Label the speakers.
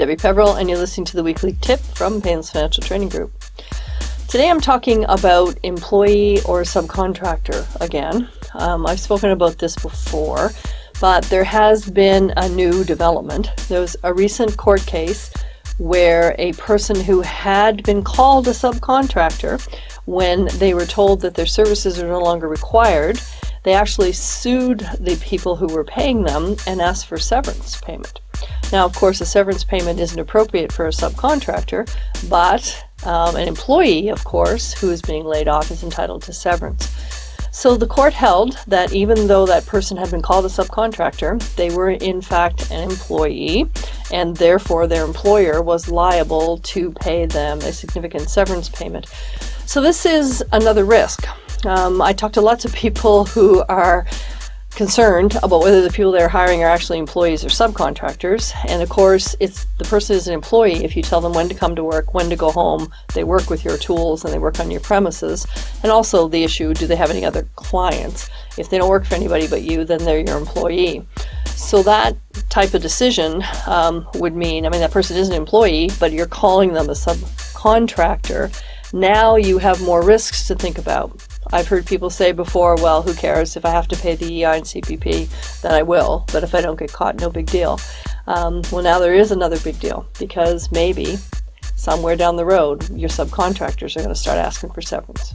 Speaker 1: Debbie Peveril, and you're listening to the weekly tip from Payne's Financial Training Group. Today I'm talking about employee or subcontractor again. I've spoken about this before, but there has been a new development. There was a recent court case where a person who had been called a subcontractor when they were told that their services are no longer required, they actually sued the people who were paying them and asked for severance payment. Now, of course, a severance payment isn't appropriate for a subcontractor, but an employee, of course, who is being laid off is entitled to severance. So the court held that even though that person had been called a subcontractor, they were in fact an employee, and therefore their employer was liable to pay them a significant severance payment. So this is another risk. I talked to lots of people who are concerned about whether the people they're hiring are actually employees or subcontractors. And of course, it's the person is an employee if you tell them when to come to work, when to go home. They work with your tools and they work on your premises. And also the issue, do they have any other clients? If they don't work for anybody but you, then they're your employee. So that type of decision would mean, that person is an employee, but you're calling them a subcontractor. Now you have more risks to think about. I've heard people say before, well, who cares? If I have to pay the EI and CPP, then I will. But if I don't get caught, no big deal. Well, now there is another big deal, because maybe somewhere down the road, your subcontractors are going to start asking for severance.